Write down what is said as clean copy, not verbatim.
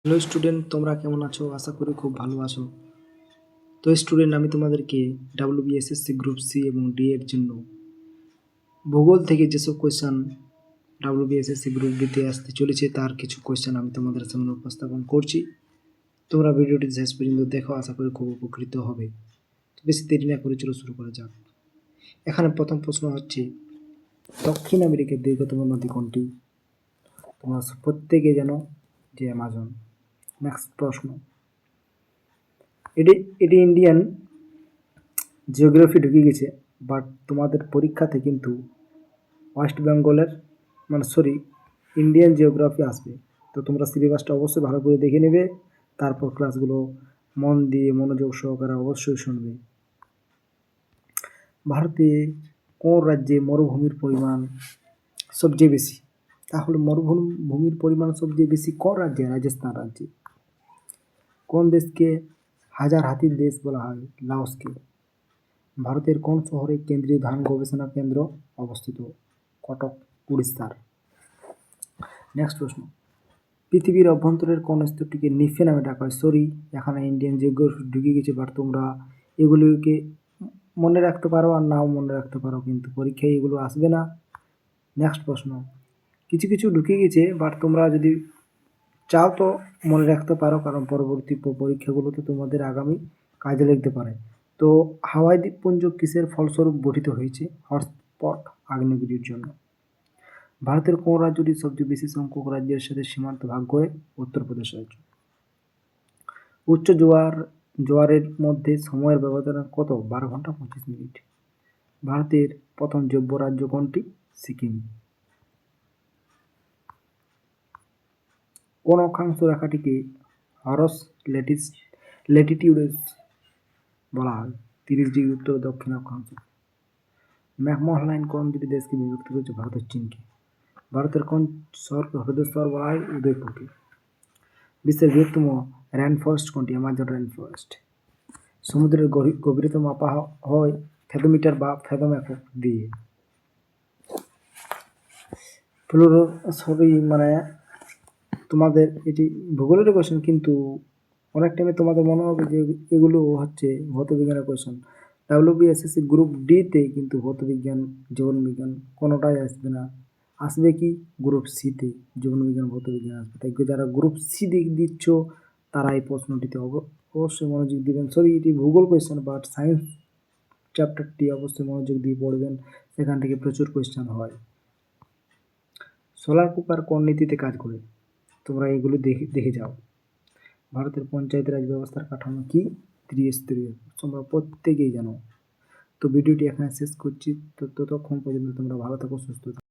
Hello student, তোমরা কেমন আছো? আশা করি খুব ভালো আছো। তো স্টুডেন্ট, আমি তোমাদেরকে WBSSC গ্রুপ সি এবং ডি এর জন্য ভূগোল থেকে যেসব কোয়েশ্চেন WBSSC গ্রুপ ডিতে আসতে চলেছে তার কিছু কোয়েশ্চেন আমি তোমাদের সামনে উপস্থাপন করছি। তোমরা ভিডিওটি শেষ পর্যন্ত দেখো, আশা করি খুব উপকৃত হবে। বেশি দেরি না করে চলো শুরু করা যাক। এখানে প্রথম প্রশ্ন হচ্ছে, দক্ষিণ আমেরিকার দীর্ঘতম নদী কোনটি? তোমরা প্রত্যেকে জানো যে অ্যামাজন। নেক্সট প্রশ্ন, এটি ইন্ডিয়ান জিওগ্রাফি ঢুকে গেছে, বাট তোমাদের পরীক্ষাতে কিন্তু ওয়েস্ট বেঙ্গলের ইন্ডিয়ান জিওগ্রাফি আসবে। তো তোমরা সিলেবাসটা অবশ্যই ভালো করে দেখে নেবে, তারপর ক্লাসগুলো মন দিয়ে মনোযোগ সহকারে অবশ্যই শুনবে। ভারতে কোন রাজ্যে মরুভূমির পরিমাণ সবচেয়ে বেশি? তাহলে মরুভূমির পরিমাণ সবচেয়ে বেশি কোন রাজ্যে? রাজস্থান রাজ্যে। কোন দেশকে হাজার হাতির দেশ বলা হয়? লাওসকে। ভারতের কোন শহরে কেন্দ্রীয় ধান গবেষণা কেন্দ্র অবস্থিত? কটক, উড়িষ্যার। নেক্সট প্রশ্ন, পৃথিবীর অভ্যন্তরের কোন স্তরটিকে নিফে নামে ডাকা হয়? সরি, এখানে ইন্ডিয়ান জিওগ্রাফি ঢুকে গেছে, বাট তোমরা এগুলিকে মনে রাখতে পারো আর নাও মনে রাখতে পারো, কিন্তু পরীক্ষায় এগুলো আসবে না। নেক্সট প্রশ্ন, কিছু কিছু ঢুকে গেছে, বাট তোমরা যদি চাও তো মনে রাখতে পারো, কারণ পরবর্তী পরীক্ষাগুলোতে তোমাদের আগামী কাজে লাগতে পারে। তো হাওয়াই দ্বীপপুঞ্জ কিসের ফলস্বরূপ গঠিত হয়েছে? হটস্পট আগ্নেয়গিরির জন্য। ভারতের কোন রাজ্যটি সবচেয়ে বেশি সংখ্যক রাজ্যের সাথে সীমান্ত ভাগ করে? উত্তরপ্রদেশ রাজ্য। উচ্চ জোয়ারের মধ্যে সময়ের ব্যবধান কত? 12 ঘন্টা 25 মিনিট। ভারতের প্রথম জৈব রাজ্য কোনটি? সিকিম। কোন অক্ষাংশ রেখাটিকে হরস ল্যাটিটিউডস বলা হয়? 30 ডিগ্রি উত্তর দক্ষিণ অক্ষাংশ। ম্যাকমোহন লাইন কোন দুটি দেশকে বিভক্ত করেছে? ভারত ও চীনকে। ভারতের কোন শহরকে হ্রদের শহর বলা হয়? উদয়পুরকে। বিশ্বের বৃহত্তম রেন ফরেস্ট কোনটি? Amazon rain forest. সমুদ্রের গভীরতা মাপা হয় ফ্যাথোমিটার বা ফ্যাথম একক দিয়ে। তোমাদের এটি ভূগোলের কোয়েশ্চেন, কিন্তু অনেক টাইমে তোমাদের মনে হবে যে এগুলো হচ্ছে ভৌতবিজ্ঞানের কোয়েশ্চেন। WBSSC গ্রুপ ডিতে কিন্তু ভৌতবিজ্ঞান, জীবনবিজ্ঞান কোনোটাই আসবে না। আসবে কি? গ্রুপ সিতে জীবনবিজ্ঞান, ভৌতবিজ্ঞান আসবে। তাই যারা গ্রুপ সি দিচ্ছ তারা এই প্রশ্নটিতে অবশ্যই মনোযোগ দিবেন। সরি, এটি ভূগোল কোয়েশ্চেন, বাট সায়েন্স চ্যাপ্টারটি অবশ্যই মনোযোগ দিয়ে পড়বেন, সেখান থেকে প্রচুর কোয়েশ্চেন হয়। সোলার কুকার কোন নীতিতে কাজ করে? তোমরা এগুলো দেখে যাও। ভারতের পঞ্চায়েত রাজ ব্যবস্থার কাঠামো কি? ত্রিস্তরীয়। তোমরা প্রত্যেকেই জানো। তো ভিডিওটি এখানে শেষ করছি। তো ততক্ষণ পর্যন্ত তোমরা ভালো থাকো, সুস্থ থাকো।